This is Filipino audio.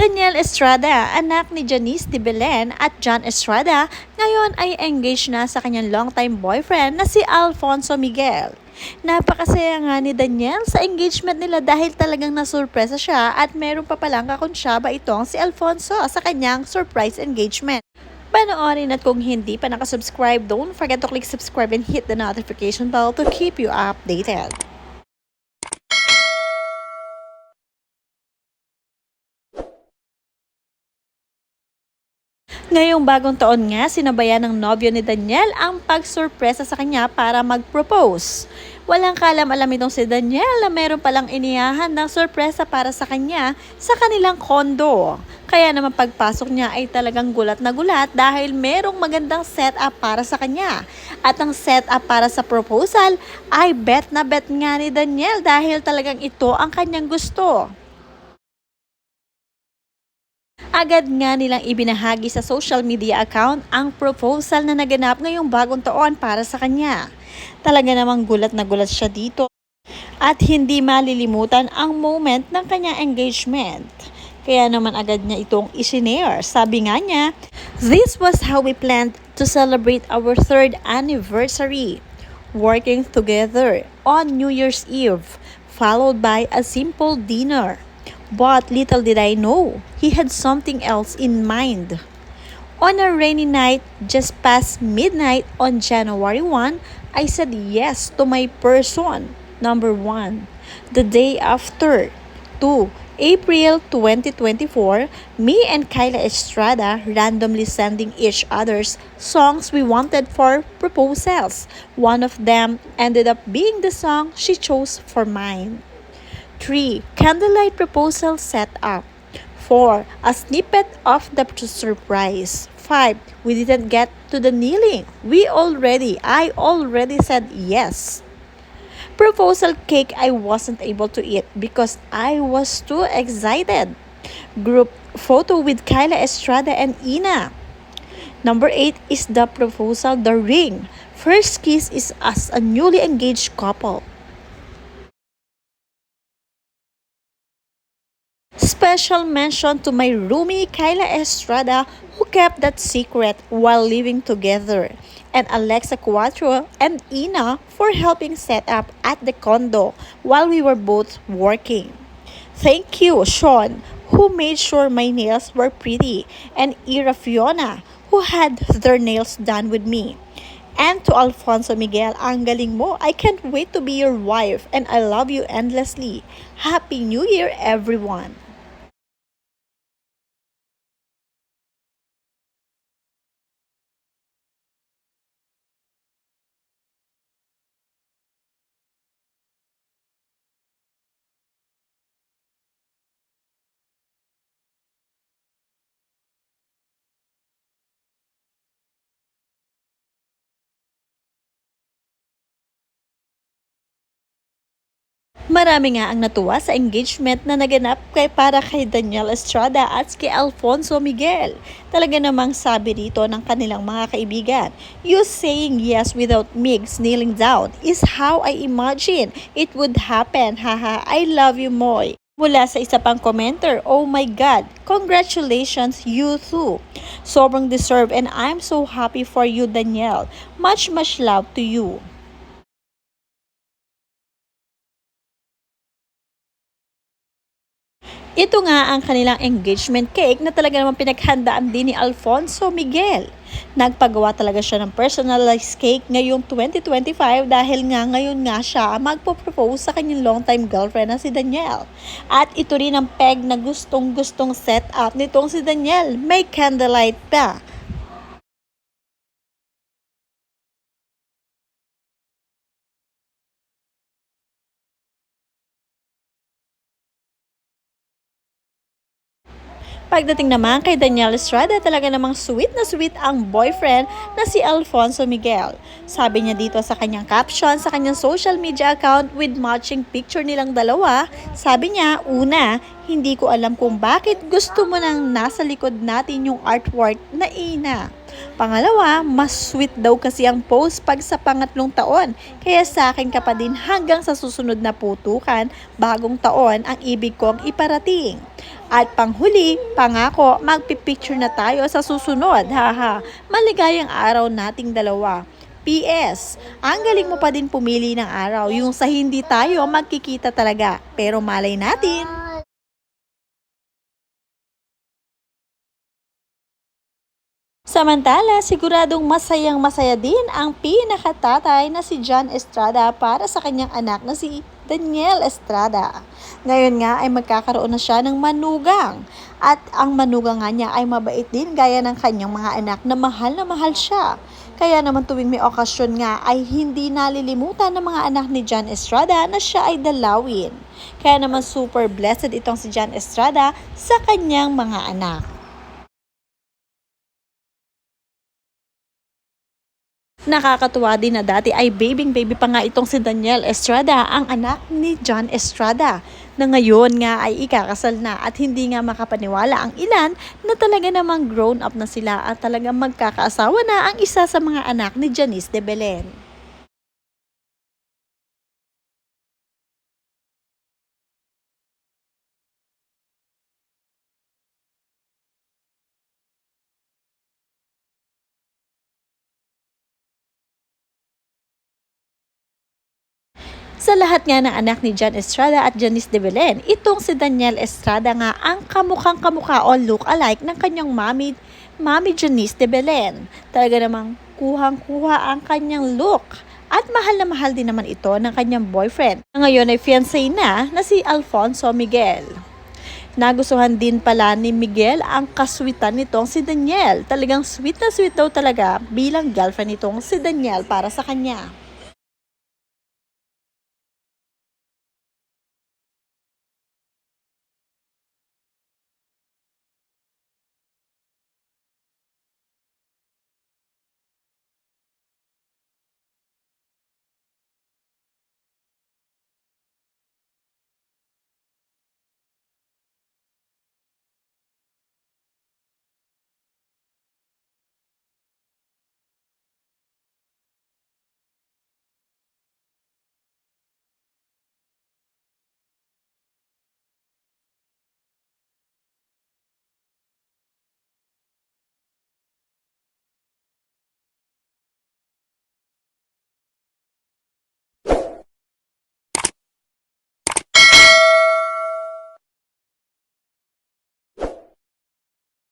Daniel Estrada, anak ni Janice de Belen at John Estrada, ngayon ay engaged na sa kanyang longtime boyfriend na si Alfonso Miguel. Napakasaya nga ni Daniel sa engagement nila dahil talagang nasurpresa siya at meron pa palang kakonsyaba itong si Alfonso sa kanyang surprise engagement. Panoorin at kung hindi pa nakasubscribe, don't forget to click subscribe and hit the notification bell to keep you updated. Ngayong bagong taon nga, sinabayan ng nobyo ni Daniel ang pagsurpresa sa kanya para mag-propose. Walang kalam-alam itong si Daniel na meron palang inihahan ng sorpresa para sa kanya sa kanilang kondo. Kaya naman pagpasok niya ay talagang gulat na gulat dahil merong magandang setup para sa kanya. At ang setup para sa proposal ay bet na bet nga ni Daniel dahil talagang ito ang kanyang gusto. Agad nga nilang ibinahagi sa social media account ang proposal na naganap ngayong bagong taon para sa kanya. Talaga namang gulat na gulat siya dito at hindi malilimutan ang moment ng kanyang engagement. Kaya naman agad niya itong isinare. Sabi nga niya, "This was how we planned to celebrate our 3rd anniversary. Working together on New Year's Eve, followed by a simple dinner. But little did I know, he had something else in mind. On a rainy night, just past midnight on January 1, I said yes to my person, number 1. The day after, 2. April 2024, me and Kyla Estrada randomly sending each other's songs we wanted for proposals. One of them ended up being the song she chose for mine. 3. Candlelight proposal setup. 4. A snippet of the surprise. 5. We didn't get to the kneeling. I already said yes. Proposal cake I wasn't able to eat because I was too excited. Group photo with Kyla Estrada and Ina. Number 8 is the proposal, the ring. First kiss is as a newly engaged couple. Special mention to my roomie Kyla Estrada who kept that secret while living together, and Alexa Cuatro and Ina for helping set up at the condo while we were both working. Thank you, Sean, who made sure my nails were pretty, and Ira Fiona, who had their nails done with me. And to Alfonso Miguel, ang galing mo. I can't wait to be your wife and I love you endlessly. Happy New Year, everyone! Marami nga ang natuwa sa engagement na naganap para kay Daniel Estrada at kay Alfonso Miguel. Talaga namang sabi dito ng kanilang mga kaibigan, "You saying yes without Migs kneeling down is how I imagine it would happen. Haha, I love you, Moy." Mula sa isa pang commenter, "Oh my God, congratulations you too. Sobrang deserve and I'm so happy for you, Daniel. Much love to you." Ito nga ang kanilang engagement cake na talaga naman pinaghandaan din ni Alfonso Miguel. Nagpagawa talaga siya ng personalized cake ngayong 2025 dahil nga ngayon nga siya magpo-propose sa kanyang longtime girlfriend na si Daniel. At ito rin ang peg na gustong-gustong setup nitong si Daniel. May candlelight pa. Pagdating naman kay Daniel Estrada, talaga namang sweet ang boyfriend na si Alfonso Miguel. Sabi niya dito sa kanyang caption sa kanyang social media account with matching picture nilang dalawa, sabi niya, "Una, hindi ko alam kung bakit gusto mo nang nasa likod natin yung artwork na Ina. Pangalawa, mas sweet daw kasi ang post pag sa pangatlong taon. Kaya sa akin ka pa din hanggang sa susunod na putukan, bagong taon ang ibig kong iparating. At panghuli, pangako, magpipicture na tayo sa susunod. Haha, maligayang araw nating dalawa. PS, ang galing mo pa din pumili ng araw, yung sa hindi tayo magkikita talaga. Pero malay natin. Samantala, siguradong masayang masaya din ang pinakatatay na si John Estrada para sa kanyang anak na si Daniel Estrada. Ngayon nga ay magkakaroon na siya ng manugang. At ang manugang nga niya ay mabait din gaya ng kanyang mga anak na mahal siya. Kaya naman tuwing may okasyon nga ay hindi nalilimutan ng mga anak ni John Estrada na siya ay dalawin. Kaya naman super blessed itong si John Estrada sa kanyang mga anak. Nakakatuwa din na dati ay baby pa nga itong si Daniel Estrada, ang anak ni John Estrada, na ngayon nga ay ikakasal na at hindi nga makapaniwala ang ilan na talaga namang grown up na sila at talagang magkakaasawa na ang isa sa mga anak ni Janice de Belen. Sa lahat nga ng anak ni John Estrada at Janice de Belen, itong si Daniel Estrada nga ang kamukhang kamukha o look-alike ng kanyang Mami Janice de Belen. Talaga namang kuhang-kuha ang kanyang look. At mahal na mahal din naman ito ng kanyang boyfriend, na ngayon ay fiancé na si Alfonso Miguel. Nagustuhan din pala ni Miguel ang kaswitan nitong si Daniel. Talagang sweet na sweet daw talaga bilang girlfriend nitong si Daniel para sa kanya.